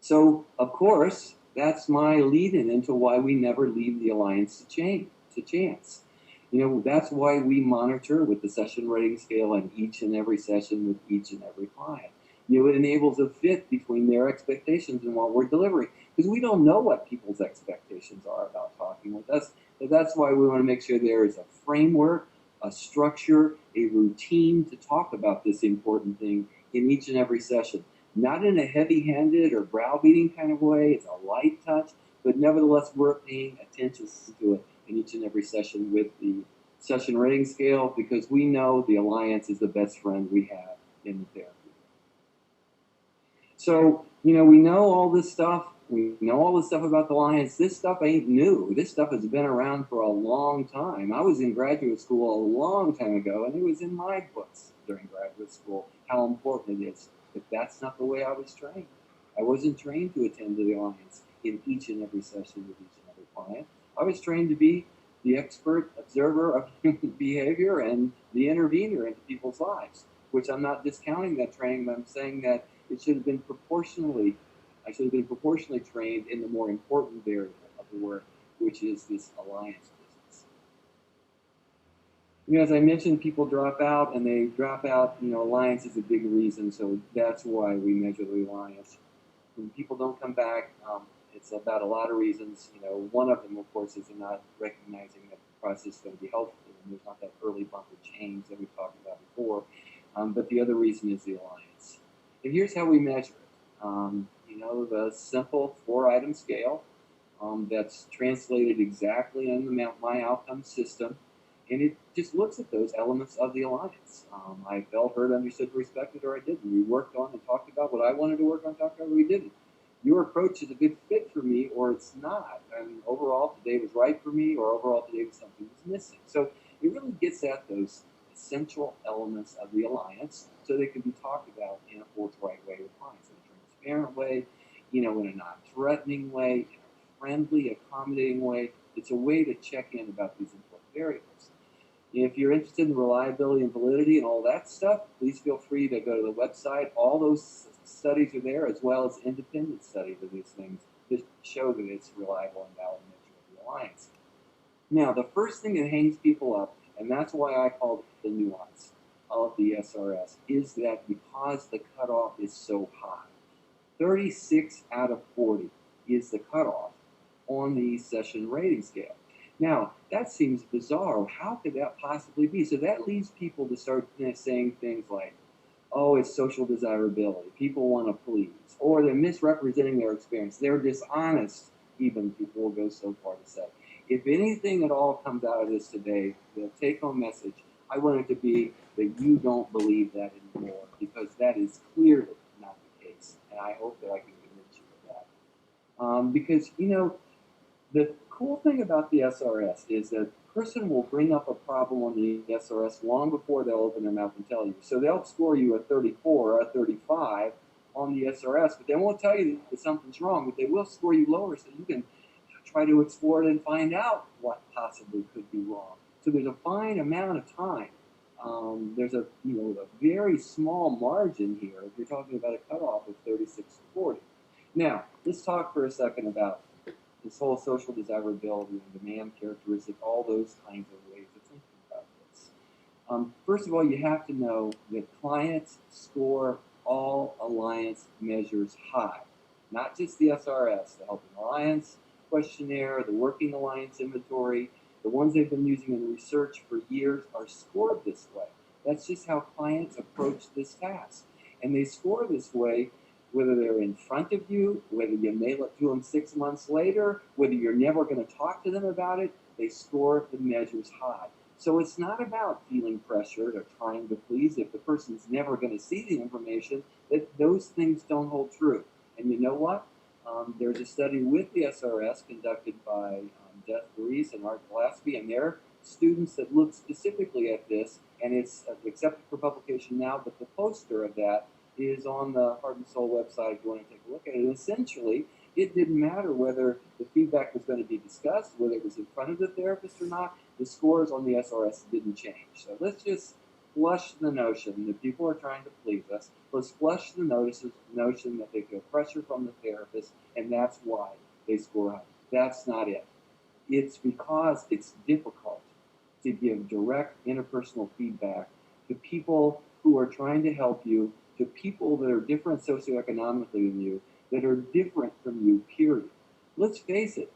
So, of course, that's my lead-in into why we never leave the alliance to chance. That's why we monitor with the session rating scale on each and every session with each and every client. It enables a fit between their expectations and what we're delivering, because we don't know what people's expectations are about talking with us. So that's why we want to make sure there is a framework, a structure, a routine to talk about this important thing in each and every session. Not in a heavy-handed or browbeating kind of way. It's a light touch, but nevertheless, we're paying attention to it in each and every session with the session rating scale, because we know the alliance is the best friend we have in the therapy. So, we know all this stuff. We know all this stuff about the alliance. This stuff ain't new. This stuff has been around for a long time. I was in graduate school a long time ago, and it was in my books during graduate school how important it is. But that's not the way I was trained. I wasn't trained to attend to the alliance in each and every session with each and every client. I was trained to be the expert observer of human behavior and the intervener into people's lives, which I'm not discounting that training, but I'm saying that I should have been proportionally trained in the more important variable of the work, which is this alliance business. As I mentioned, people drop out, and they drop out, alliance is a big reason, so that's why we measure the alliance. When people don't come back, it's about a lot of reasons. One of them, of course, is they're not recognizing that the process is going to be helpful, and there's not that early bump of change that we talked about before. But the other reason is the alliance. And here's how we measure it. The simple 4-item scale that's translated exactly in the MyOutcomes system, and it just looks at those elements of the alliance. I felt, heard, understood, respected, or I didn't. We worked on and talked about what I wanted to work on, talked about what we didn't. Your approach is a good fit for me, or it's not. And overall, today was right for me, or overall, today something was missing. So it really gets at those essential elements of the alliance so they can be talked about in a forthright way with clients, in a transparent way, in a non-threatening way, in a friendly, accommodating way. It's a way to check in about these important variables. If you're interested in reliability and validity and all that stuff, please feel free to go to the website. All those studies are there, as well as independent studies of these things that show that it's reliable and valid measure of the alliance. Now, the first thing that hangs people up, and that's why I call it the nuance of the SRS, is that because the cutoff is so high, 36 out of 40 is the cutoff on the session rating scale. Now, that seems bizarre. How could that possibly be? So that leads people to start saying things like, oh, it's social desirability. People want to please. Or they're misrepresenting their experience. They're dishonest, even people will go so far to say. If anything at all comes out of this today, the take-home message, I want it to be that you don't believe that anymore, because that is clearly not the case. And I hope that I can convince you of that. Because, the cool thing about the SRS is that a person will bring up a problem on the SRS long before they'll open their mouth and tell you. So they'll score you a 34 or a 35 on the SRS, but they won't tell you that something's wrong, but they will score you lower so you can try to explore it and find out what possibly could be wrong. So there's a fine amount of time. There's a very small margin here if you're talking about a cutoff of 36 to 40. Now, let's talk for a second about this whole social desirability and demand characteristic, all those kinds of ways of thinking about this. First of all, you have to know that clients score all alliance measures high, not just the SRS, the Helping Alliance questionnaire, the Working Alliance inventory. The ones they've been using in research for years are scored this way. That's just how clients approach this task. And they score this way whether they're in front of you, whether you mail it to them 6 months later, whether you're never going to talk to them about it, they score the measures high. So it's not about feeling pressured or trying to please. If the person's never going to see the information, that those things don't hold true. And you know what? There's a study with the SRS conducted by Jeff Reese and Art Gillespie and their students that look specifically at this, and it's accepted for publication now, but the poster of that is on the Heart and Soul website if you want to take a look at it. And essentially, it didn't matter whether the feedback was going to be discussed, whether it was in front of the therapist or not, the scores on the SRS didn't change. So let's just flush the notion that people are trying to please us. Let's flush the notion that they feel pressure from the therapist, and that's why they score high. That's not it. It's because it's difficult to give direct interpersonal feedback to people who are trying to help you, to people that are different socioeconomically than you, that are different from you, period. Let's face it,